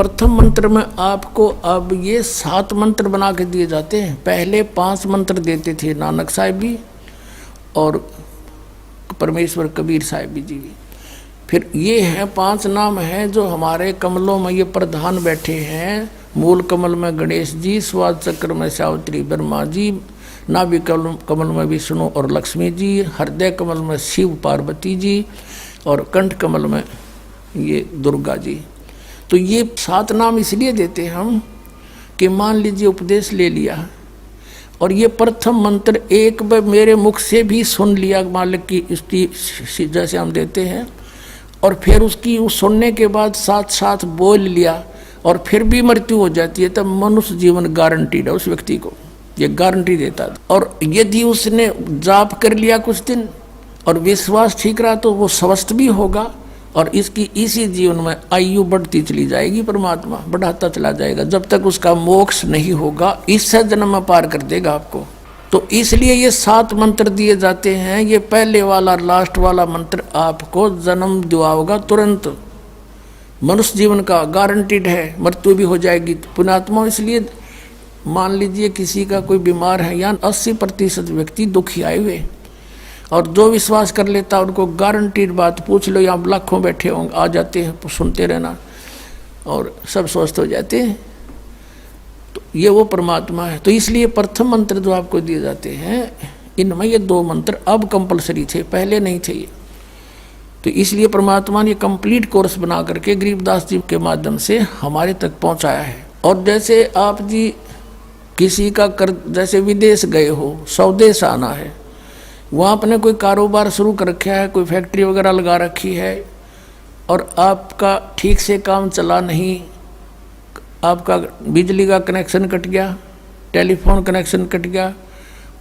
प्रथम मंत्र में आपको अब ये 7 मंत्र बना के दिए जाते हैं। पहले 5 मंत्र देते थे नानक साहिब भी और परमेश्वर कबीर साहिब जी भी। फिर ये हैं 5 नाम हैं जो हमारे कमलों में ये प्रधान बैठे हैं। मूल कमल में गणेश जी, स्वाद चक्र में सावित्री ब्रह्मा जी, नाभि कमल में विष्णु और लक्ष्मी जी, हृदय कमल में शिव पार्वती जी और कंठ कमल में ये दुर्गा जी। तो ये 7 नाम इसलिए देते हम कि मान लीजिए उपदेश ले लिया और ये प्रथम मंत्र एक बार मेरे मुख से भी सुन लिया मालिक की इसकी जैसे हम देते हैं, और फिर उसकी उस सुनने के बाद साथ साथ बोल लिया और फिर भी मृत्यु हो जाती है, तब मनुष्य जीवन गारंटीड है उस व्यक्ति को, ये गारंटी देता है। और यदि उसने जाप कर लिया कुछ दिन और विश्वास ठीक रहा तो वो स्वस्थ भी होगा और इसकी इसी जीवन में आयु बढ़ती चली जाएगी, परमात्मा बढ़ाता चला जाएगा जब तक उसका मोक्ष नहीं होगा, इससे जन्म में पार कर देगा आपको। तो इसलिए ये 7 मंत्र दिए जाते हैं। ये पहले वाला लास्ट वाला मंत्र आपको जन्म दिलाएगा तुरंत, मनुष्य जीवन का गारंटीड है, मृत्यु भी हो जाएगी पुण्यात्मा। इसलिए मान लीजिए किसी का कोई बीमार है, या 80% व्यक्ति दुखी आए हुए, और जो विश्वास कर लेता उनको गारंटीड बात पूछ लो, यहाँ लाखों बैठे होंगे आ जाते हैं, सुनते रहना और सब स्वस्थ हो जाते हैं। तो ये वो परमात्मा है। तो इसलिए प्रथम मंत्र जो आपको दिए जाते हैं इनमें ये 2 मंत्र अब कंपलसरी थे, पहले नहीं थे ये। तो इसलिए परमात्मा ने कंप्लीट कोर्स बना करके गरीबदास जी के माध्यम से हमारे तक पहुंचाया है। और जैसे आप जी किसी का जैसे विदेश गए हो, स्वदेश आना है, वहाँ आपने कोई कारोबार शुरू कर रखा है, कोई फैक्ट्री वगैरह लगा रखी है और आपका ठीक से काम चला नहीं, आपका बिजली का कनेक्शन कट गया, टेलीफोन कनेक्शन कट गया,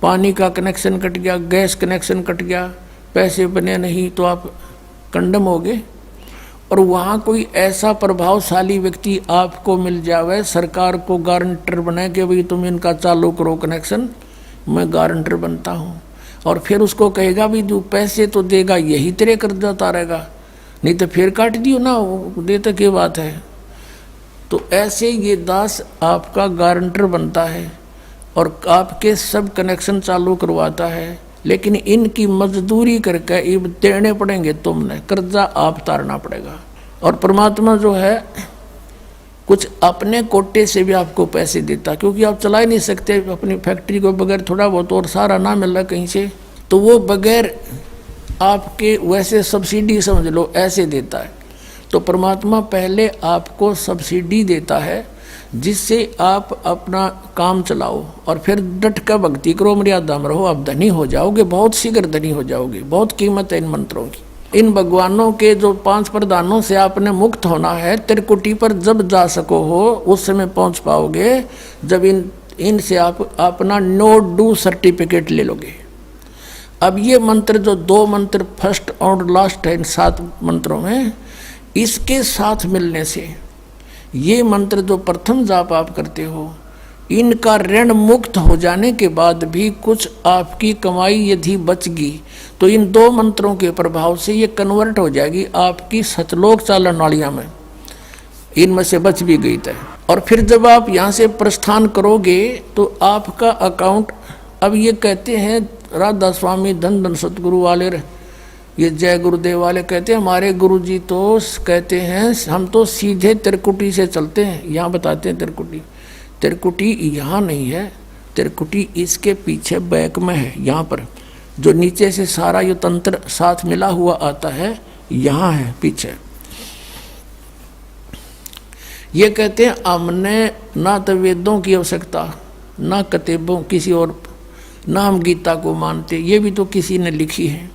पानी का कनेक्शन कट गया, गैस कनेक्शन कट गया, पैसे बने नहीं तो आप कंडम हो गए। और वहाँ कोई ऐसा प्रभावशाली व्यक्ति आपको मिल जावे, सरकार को गारंटर बने कि भाई तुम इनका चालू करो कनेक्शन, मैं गारंटर बनता हूँ, और फिर उसको कहेगा भी जो पैसे तो देगा यही तेरे कर्जा उतारेगा, नहीं तो फिर काट दियो ना, वो देते क्या बात है। तो ऐसे ये दास आपका गारंटर बनता है और आपके सब कनेक्शन चालू करवाता है, लेकिन इनकी मजदूरी करके ये देने पड़ेंगे, तुमने कर्जा आप उतारना पड़ेगा। और परमात्मा जो है कुछ अपने कोटे से भी आपको पैसे देता, क्योंकि आप चला ही नहीं सकते अपनी फैक्ट्री को बगैर थोड़ा बहुत और सारा ना मिल रहा कहीं से, तो वो बगैर आपके वैसे सब्सिडी समझ लो ऐसे देता है। तो परमात्मा पहले आपको सब्सिडी देता है जिससे आप अपना काम चलाओ और फिर डट कर भक्ति करो, मर्यादा में रहो, आप धनी हो जाओगे, बहुत शीघ्र धनी हो जाओगे। बहुत कीमत है इन मंत्रों की। इन भगवानों के जो 5 प्रधानों से आपने मुक्त होना है, त्रिकुटी पर जब जा सको हो उस समय पहुंच पाओगे जब इनसे आप अपना नो डू सर्टिफिकेट ले लोगे। अब ये मंत्र जो 2 मंत्र फर्स्ट और लास्ट है इन 7 मंत्रों में, इसके साथ मिलने से ये मंत्र जो प्रथम जाप आप करते हो, इनका ऋण मुक्त हो जाने के बाद भी कुछ आपकी कमाई यदि बच गई तो इन 2 मंत्रों के प्रभाव से ये कन्वर्ट हो जाएगी आपकी सतलोक चालन नालियाँ में, इनमें से बच भी गई तय। और फिर जब आप यहाँ से प्रस्थान करोगे तो आपका अकाउंट, अब ये कहते हैं राधा स्वामी धन धन सतगुरु वाले, ये जय गुरुदेव वाले कहते हैं, हमारे गुरुजी तो कहते हैं हम तो सीधे त्रिकुटी से चलते हैं। यहाँ बताते हैं त्रिकुटी यहाँ नहीं है, त्रिकुटी इसके पीछे बैक में है, यहाँ पर जो नीचे से सारा ये तंत्र साथ मिला हुआ आता है, यहाँ है पीछे। ये कहते हैं हमने ना तो वेदों की आवश्यकता, ना किताबों किसी और, ना हम गीता को मानते, ये भी तो किसी ने लिखी है।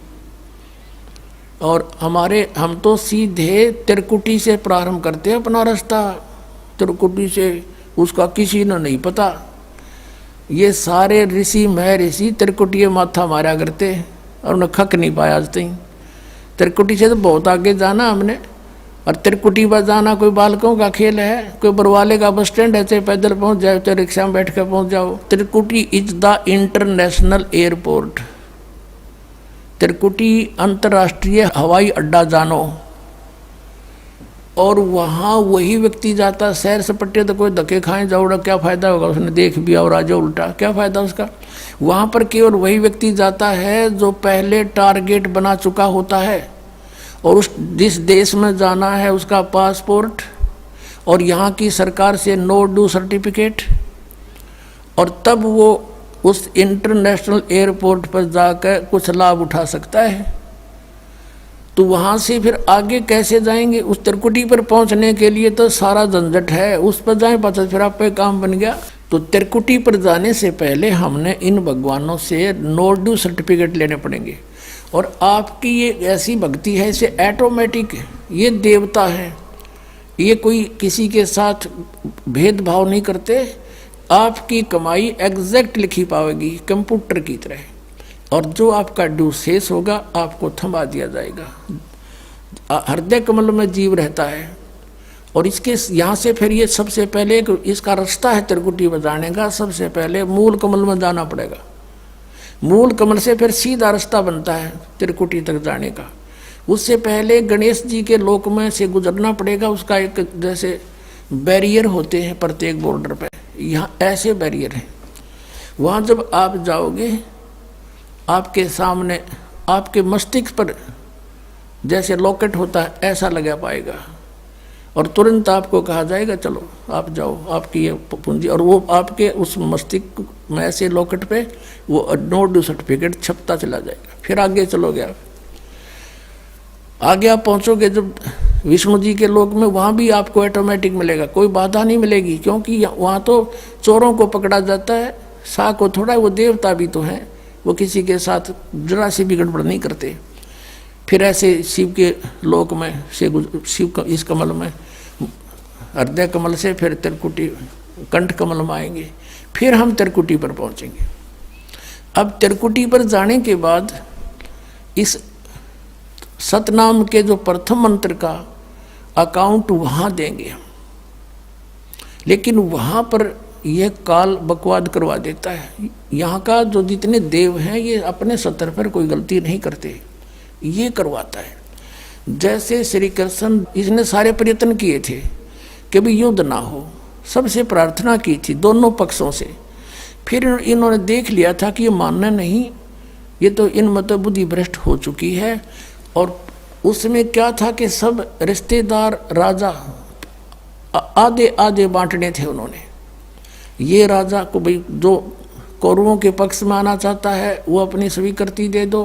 और हम तो सीधे त्रिकुटी से प्रारंभ करते हैं अपना रास्ता, त्रिकुटी से, उसका किसी ने नहीं पता। ये सारे ऋषि महर्षि त्रिकुटी माथा मारा करते और उन्हें खक नहीं पाया आज तक। त्रिकुटी से तो बहुत आगे जाना हमने, और त्रिकुटी पर जाना कोई बालकों का खेल है, कोई बरवाले का बस स्टैंड है, चाहे पैदल पहुंच जाओ चाहे रिक्शा में बैठ कर पहुंच जाओ। त्रिकुटी इज द इंटरनेशनल एयरपोर्ट, त्रिकुटी अंतर्राष्ट्रीय हवाई अड्डा जानो। और वहाँ वही व्यक्ति जाता सैर सपट्टे, तो कोई धक्के खाए जाओड़ा, क्या फ़ायदा होगा, उसने देख भी और आ जाओ उल्टा, क्या फ़ायदा उसका। वहाँ पर केवल वही व्यक्ति जाता है जो पहले टारगेट बना चुका होता है, और उस जिस देश में जाना है उसका पासपोर्ट और यहाँ की सरकार से नो ड्यू सर्टिफिकेट, और तब वो उस इंटरनेशनल एयरपोर्ट पर जाकर कुछ लाभ उठा सकता है। तो वहाँ से फिर आगे कैसे जाएंगे, उस त्रिकुटी पर पहुँचने के लिए तो सारा झंझट है, उस पर जाएं पाचा फिर आप पे काम बन गया। तो त्रिकुटी पर जाने से पहले हमने इन भगवानों से नो ड्यू सर्टिफिकेट लेने पड़ेंगे। और आपकी ये ऐसी भक्ति है, इसे ऑटोमेटिक, ये देवता है, ये कोई किसी के साथ भेदभाव नहीं करते, आपकी कमाई एग्जैक्ट लिखी पाएगी कंप्यूटर की तरह, और जो आपका ड्यू शेष होगा आपको थमा दिया जाएगा। हृदय कमल में जीव रहता है, और इसके यहाँ से फिर ये सबसे पहले इसका रास्ता है त्रिकुटी बजाने का, सबसे पहले मूल कमल में जाना पड़ेगा। मूल कमल से फिर सीधा रास्ता बनता है त्रिकुटी तक जाने का। उससे पहले गणेश जी के लोक में से गुजरना पड़ेगा, उसका एक जैसे बैरियर होते हैं प्रत्येक बॉर्डर पे, यहाँ ऐसे बैरियर हैं। वहाँ जब आप जाओगे आपके सामने आपके मस्तिष्क पर जैसे लॉकेट होता है ऐसा लगा पाएगा, और तुरंत आपको कहा जाएगा चलो आप जाओ, आपकी ये पूंजी, और वो आपके उस मस्तिष्क में ऐसे लॉकेट पे वो नो ड्यू सर्टिफिकेट छपता चला जाएगा। फिर आगे चलोगे आप, आगे आप पहुँचोगे जब विष्णु जी के लोक में, वहाँ भी आपको ऑटोमेटिक मिलेगा, कोई बाधा नहीं मिलेगी, क्योंकि वहाँ तो चोरों को पकड़ा जाता है, सा को थोड़ा, वो देवता भी तो हैं, वो किसी के साथ जरा सी भी गड़बड़ नहीं करते। फिर ऐसे शिव के लोक में से शिव का इस कमल में हृदय कमल से फिर त्रिकुटी कंठ कमल में आएंगे, फिर हम त्रिकुटी पर पहुंचेंगे। अब त्रिकुटी पर जाने के बाद इस सतनाम के जो प्रथम मंत्र का अकाउंट वहाँ देंगे हम, लेकिन वहाँ पर यह काल बकवाद करवा देता है। यहाँ का जो जितने देव हैं ये अपने सतर पर कोई गलती नहीं करते, ये करवाता है। जैसे श्री कृष्ण, इसने सारे प्रयत्न किए थे कि भी युद्ध ना हो, सबसे प्रार्थना की थी दोनों पक्षों से, फिर इन्होंने देख लिया था कि ये मानना नहीं, ये तो इन मतलब बुद्धि भ्रष्ट हो चुकी है। और उसमें क्या था कि सब रिश्तेदार राजा आधे आधे बांटने थे उन्होंने। ये राजा को भाई जो कौरवों के पक्ष में आना चाहता है वो अपनी स्वीकृति दे दो,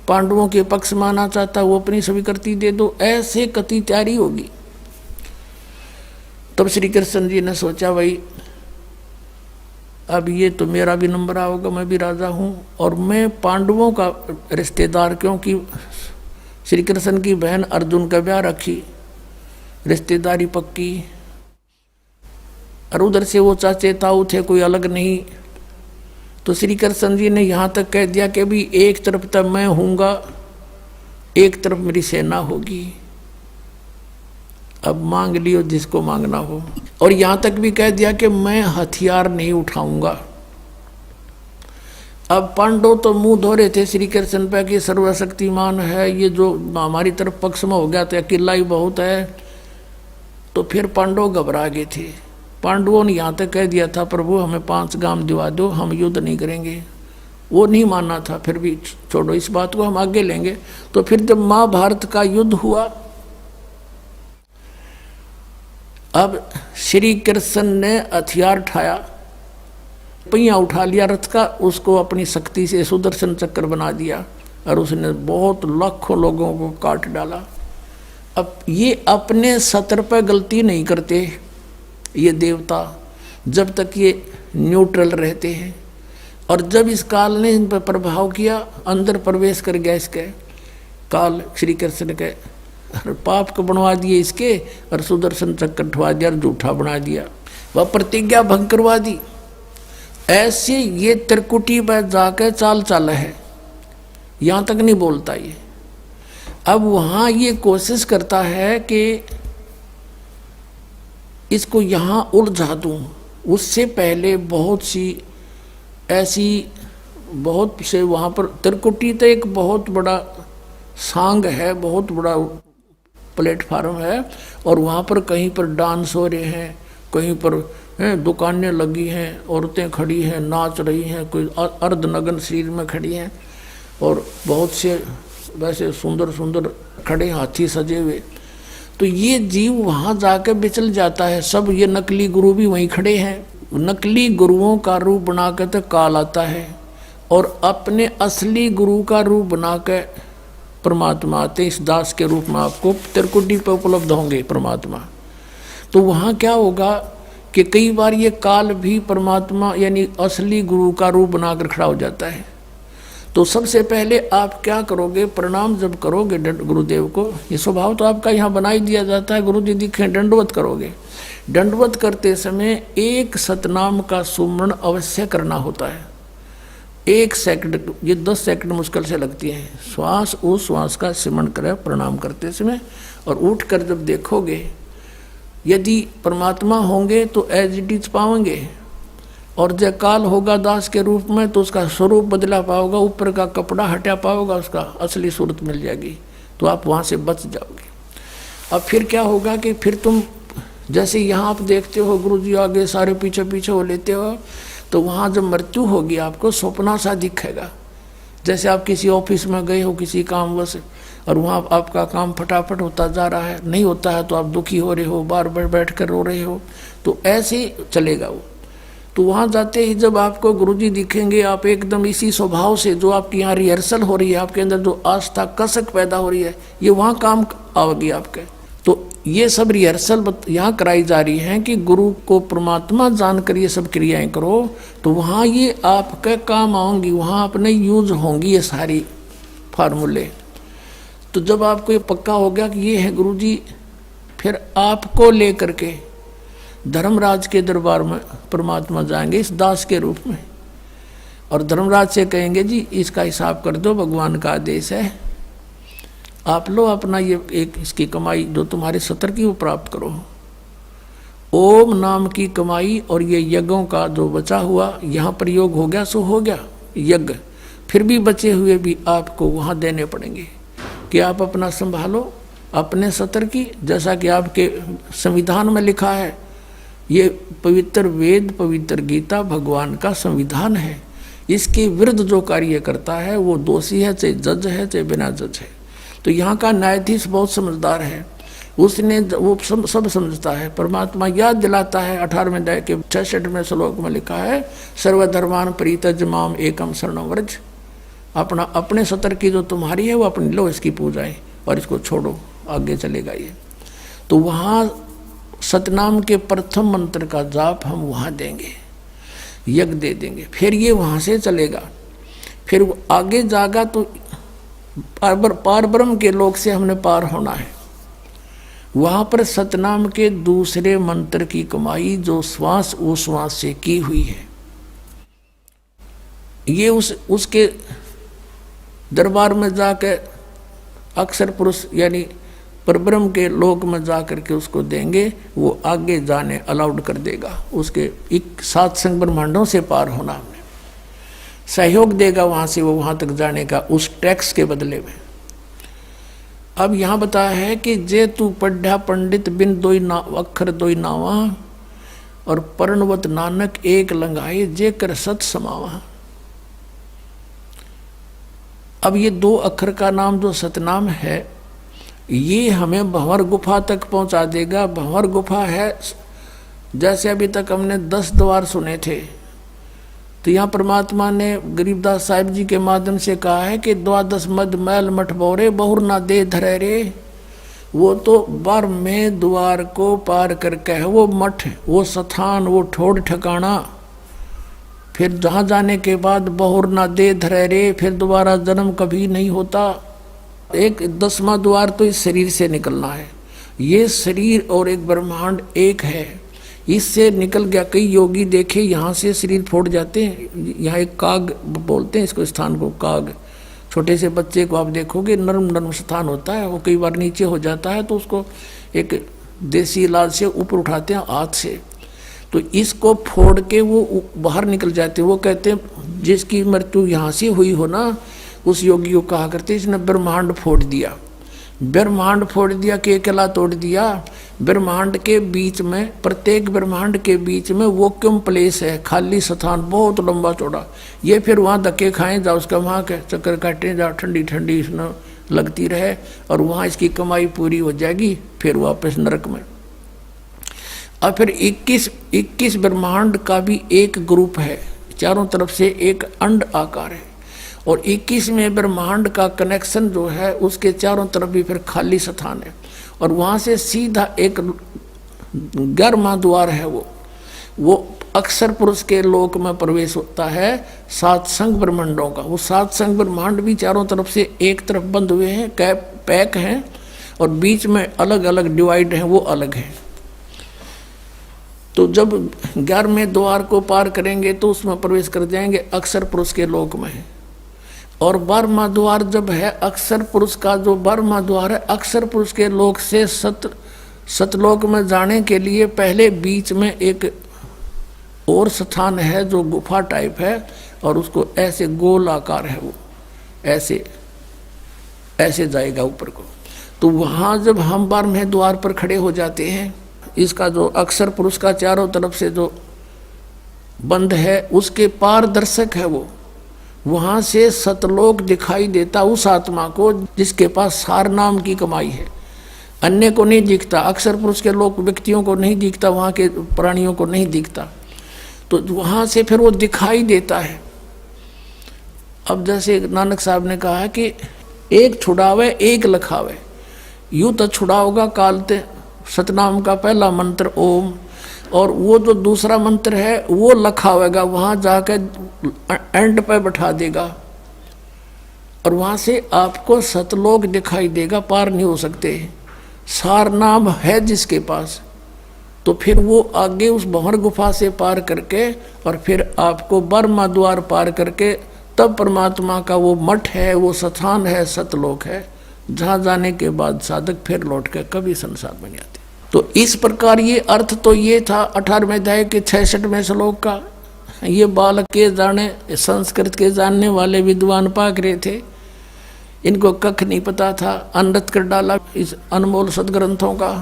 पांडवों के पक्ष में आना चाहता है वो अपनी स्वीकृति दे दो, ऐसे कति तैयारी होगी। तब श्री कृष्ण जी ने सोचा भाई अब ये तो मेरा भी नंबर आओगा, मैं भी राजा हूँ, और मैं पांडवों का रिश्तेदार, क्योंकि श्री कृष्ण की बहन अर्जुन का ब्याह रखी, रिश्तेदारी पक्की, और उधर से वो चाचे ताऊ थे, कोई अलग नहीं। तो श्री कृष्ण जी ने यहाँ तक कह दिया कि भी एक तरफ तक मैं हूँगा, एक तरफ मेरी सेना होगी, अब मांग लियो जिसको मांगना हो। और यहाँ तक भी कह दिया कि मैं हथियार नहीं उठाऊंगा। अब पांडव तो मुंह धो रहे थे श्री कृष्ण पे कि सर्वशक्तिमान है, ये जो हमारी तरफ पक्ष में हो गया तो अकेला ही बहुत है। तो फिर पांडव घबरा गए थे। पांडवों ने यहाँ तक कह दिया था प्रभु हमें 5 गांव दिवा दो, हम युद्ध नहीं करेंगे। वो नहीं मानना था, फिर भी छोड़ो इस बात को, हम आगे लेंगे। तो फिर जब महाभारत का युद्ध हुआ, अब श्री कृष्ण ने हथियार उठाया, पहिया उठा लिया रथ का, उसको अपनी शक्ति से सुदर्शन चक्र बना दिया, और उसने बहुत लाखों लोगों को काट डाला। अब ये अपने सतर पर गलती नहीं करते ये देवता, जब तक ये न्यूट्रल रहते हैं। और जब इस काल ने इन पर प्रभाव किया, अंदर प्रवेश कर गया इसके काल, श्री कृष्ण के पाप को बनवा दिए इसके, और सुदर्शन चक्र उठवा दिया और झूठा बना दिया, वह प्रतिज्ञा भंग करवा दी। ऐसे ये त्रिकुटी पर जाकर चाल चाला है, यहाँ तक नहीं बोलता ये। अब वहाँ ये कोशिश करता है कि इसको यहाँ उलझा दूँ। उससे पहले बहुत सी ऐसी बहुत से वहाँ पर त्रिकुटी तो एक बहुत बड़ा सांग है, बहुत बड़ा प्लेटफार्म है, और वहाँ पर कहीं पर डांस हो रहे हैं, कहीं पर दुकानें लगी हैं, औरतें खड़ी हैं, नाच रही हैं, कोई अर्धनग्न शरीर में खड़ी हैं, और बहुत से वैसे सुंदर सुंदर खड़े हाथी सजे हुए। तो ये जीव वहाँ जाकर बिचल जाता है। सब ये नकली गुरु भी वहीं खड़े हैं। नकली गुरुओं का रूप बनाकर तो काल आता है, और अपने असली गुरु का रूप बनाकर परमात्मा आते। इस दास के रूप में आपको त्रिकुटी पे उपलब्ध होंगे परमात्मा। तो वहाँ क्या होगा कि कई बार ये काल भी परमात्मा यानी असली गुरु का रूप बनाकर खड़ा हो जाता है। तो सबसे पहले आप क्या करोगे, प्रणाम जब करोगे गुरुदेव को, ये स्वभाव तो आपका यहाँ बना ही दिया जाता है, गुरु जी दिखे दंडवत करोगे। दंडवत करते समय एक सतनाम का सुमरण अवश्य करना होता है। 1 सेकंड, ये 10 सेकंड मुश्किल से लगती है। श्वास उस श्वास का सिमरण करें प्रणाम करते समय, और उठ कर जब देखोगे यदि परमात्मा होंगे तो एज इट इज पाओगे, और जय काल होगा दास के रूप में तो उसका स्वरूप बदला पाओगा, ऊपर का कपड़ा हटा पाओगा, उसका असली सूरत मिल जाएगी, तो आप वहाँ से बच जाओगे। अब फिर क्या होगा कि फिर तुम जैसे यहाँ आप देखते हो गुरु जी आगे सारे पीछे पीछे हो लेते हो, तो वहाँ जब मृत्यु होगी आपको सपना सा दिखेगा। जैसे आप किसी ऑफिस में गए हो किसी कामवश, और वहाँ आपका काम फटाफट होता जा रहा है, नहीं होता है तो आप दुखी हो रहे हो, बार बार बैठ कर रो रहे हो, तो ऐसे ही चलेगा वो। तो वहाँ जाते ही जब आपको गुरुजी दिखेंगे, आप एकदम इसी स्वभाव से जो आपकी यहाँ रिहर्सल हो रही है, आपके अंदर जो आस्था कसक पैदा हो रही है, ये वहाँ काम आवेगी आपके। तो ये सब रिहर्सल यहाँ कराई जा रही है कि गुरु को परमात्मा जानकर ये सब क्रियाएं करो, तो वहाँ ये आपके काम आएंगी, वहाँ अपने यूज होंगी ये सारी फार्मूले। तो जब आपको ये पक्का हो गया कि ये है गुरुजी, फिर आपको लेकर के धर्मराज के दरबार में परमात्मा जाएंगे इस दास के रूप में, और धर्मराज से कहेंगे जी इसका हिसाब कर दो, भगवान का आदेश है, आप लो अपना ये एक इसकी कमाई जो तुम्हारे सतर की वो प्राप्त करो। ओम नाम की कमाई और ये यज्ञों का जो बचा हुआ यहाँ प्रयोग हो गया सो हो गया यज्ञ, फिर भी बचे हुए भी आपको वहाँ देने पड़ेंगे कि आप अपना संभालो अपने सतर की। जैसा कि आपके संविधान में लिखा है, ये पवित्र वेद पवित्र गीता भगवान का संविधान है, इसके विरुद्ध जो कार्य करता है वो दोषी है, चाहे जज है चाहे बिना जज है। तो यहाँ का न्यायाधीश बहुत समझदार है, उसने वो सब समझता है। परमात्मा याद दिलाता है 18वें अध्याय के 66वें श्लोक में लिखा है, सर्वधर्मान परित्यज्य माम एकम शरणं व्रज। अपना अपने सतर की जो तुम्हारी है वो अपनी लो, इसकी पूजाएं और इसको छोड़ो, आगे चलेगा ये। तो वहाँ सतनाम के प्रथम मंत्र का जाप हम वहाँ देंगे, यज्ञ दे देंगे, फिर ये वहाँ से चलेगा। फिर वो आगे जागा तो पार ब्रह्म के लोक से हमने पार होना है। वहाँ पर सतनाम के दूसरे मंत्र की कमाई जो श्वास वो श्वास से की हुई है, ये उसके दरबार में जाकर अक्षर पुरुष यानी परब्रह्म के लोक में जाकर के उसको देंगे, वो आगे जाने अलाउड कर देगा। उसके 7 संग ब्रह्मांडों से पार होना हमने सहयोग देगा वहाँ से वो वहाँ तक जाने का, उस टैक्स के बदले में। अब यहाँ बताया है कि जे तू पढ़ा पंडित बिन दोई ना अक्षर दोई नावा, और पर्णवत नानक एक लंघाए जे कर सत समावा। अब ये 2 अक्षर का नाम जो सतनाम है, ये हमें भंवर गुफा तक पहुंचा देगा। भंवर गुफा है, जैसे अभी तक हमने 10 द्वार सुने थे, तो यहाँ परमात्मा ने गरीबदास साहिब जी के माध्यम से कहा है कि 12 मद मैल मठ बोरे बहुर ना दे धरे रे। वो तो 12वें द्वार को पार करके है वो मठ, वो स्थान, वो ठोड़ ठिकाना। फिर जहाँ जाने के बाद बहुर ना दे धरे रे, फिर दोबारा जन्म कभी नहीं होता। एक 10वां द्वार तो इस शरीर से निकलना है। ये शरीर और एक ब्रह्मांड एक है, इससे निकल गया। कई योगी देखे यहाँ से शरीर फोड़ जाते हैं। यहाँ एक काग बोलते हैं इसको, स्थान को काग। छोटे से बच्चे को आप देखोगे नर्म नर्म स्थान होता है, वो कई बार नीचे हो जाता है तो उसको एक देसी इलाज से ऊपर उठाते हैं हाथ से, तो इसको फोड़ के वो बाहर निकल जाते हैं। वो कहते हैं जिसकी मृत्यु यहाँ से हुई हो ना, उस योगी को कहा करते इसने ब्रह्मांड फोड़ दिया। ब्रह्मांड फोड़ दिया, केकला तोड़ दिया। ब्रह्मांड के बीच में, प्रत्येक ब्रह्मांड के बीच में वैक्यूम प्लेस है, खाली स्थान, बहुत लंबा चौड़ा। ये फिर वहाँ धक्के खाएं जाओ, उसका वहाँ के चक्कर काटें जाओ, ठंडी ठंडी इसमें लगती रहे, और वहाँ इसकी कमाई पूरी हो जाएगी, फिर वापस नरक में। और फिर 21 ब्रह्मांड का भी एक ग्रुप है, चारों तरफ से एक अंड आकार है, और 21वें ब्रह्मांड का कनेक्शन जो है उसके चारों तरफ भी फिर खाली स्थान है, और वहाँ से सीधा एक 11वां द्वार है, वो अक्षर पुरुष के लोक में प्रवेश होता है, 7 संघ ब्रह्मांडों का। वो 7 संघ ब्रह्मांड भी चारों तरफ से एक तरफ बंद हुए हैं, पैक हैं, और बीच में अलग अलग डिवाइड हैं, वो अलग हैं। तो जब 11वें द्वार को पार करेंगे तो उसमें प्रवेश कर जाएंगे अक्षर पुरुष के लोक में। और 12वां द्वार जब है अक्षर पुरुष का, जो 12वां द्वार है अक्षर पुरुष के लोक से सतलोक में जाने के लिए पहले बीच में एक और स्थान है जो गुफा टाइप है, और उसको ऐसे गोल आकार है, वो ऐसे ऐसे जाएगा ऊपर को। तो वहाँ जब हम 12वें द्वार पर खड़े हो जाते हैं, इसका जो अक्षर पुरुष का चारों तरफ से जो बंद है उसके पारदर्शक है वो, वहाँ से सतलोक दिखाई देता उस आत्मा को जिसके पास सार नाम की कमाई है। अन्य को नहीं दिखता, अक्षर पुरुष के लोग व्यक्तियों को नहीं दिखता, वहाँ के प्राणियों को नहीं दिखता, तो वहाँ से फिर वो दिखाई देता है। अब जैसे नानक साहब ने कहा कि एक छुड़ावे एक लखावे, यूँ तो छुड़ाओगा कालते सतनाम का पहला मंत्र ओम, और वो जो दूसरा मंत्र है वो लखावेगा, वहाँ जाकर एंड पे बैठा देगा, और वहाँ से आपको सतलोक दिखाई देगा, पार नहीं हो सकते। सार नाम है जिसके पास, तो फिर वो आगे उस भंवर गुफा से पार करके और फिर आपको 12वां द्वार पार करके तब परमात्मा का वो मठ है, वो स्थान है, सतलोक है, जहाँ जाने के बाद साधक फिर लौट के कभी संसार में नहीं आते। तो इस प्रकार ये अर्थ तो ये था 18वें अध्याय के 66वें श्लोक का। ये बालक के जाने, संस्कृत के जानने वाले विद्वान पाक रहे थे, इनको कख नहीं पता था, अनृत कर डाला इस अनमोल सदग्रंथों का।